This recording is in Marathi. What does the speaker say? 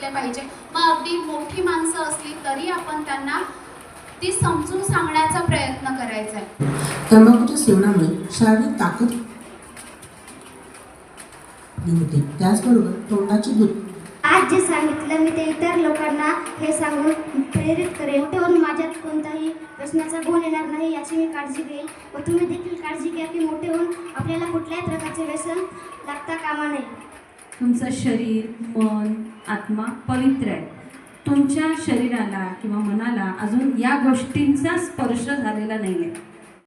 असले पाहिजे. मग अगदी मोठी माणसं असली तरी आपण त्यांना ती समजून सांगण्याचा प्रयत्न करायचा आहे. तंबाखूच्या सेवनामुळे शारीरिक ताकद होते, त्याचबरोबर तोंडाची आज जे सांगितलं मी ते इतर लोकांना हे सांगून प्रेरित करेन. मोठे होऊन माझ्यात कोणताही व्यसनाचा गुण येणार नाही याची मी काळजी घेईन व तुम्ही देखील काळजी घ्या की मोठे होऊन आपल्याला कुठल्याही प्रकारचे व्यसन लागता कामा नये. तुमचं शरीर, मन, आत्मा पवित्र आहे. तुमच्या शरीराला किंवा मनाला अजून या गोष्टींचा स्पर्श झालेला नाही आहे.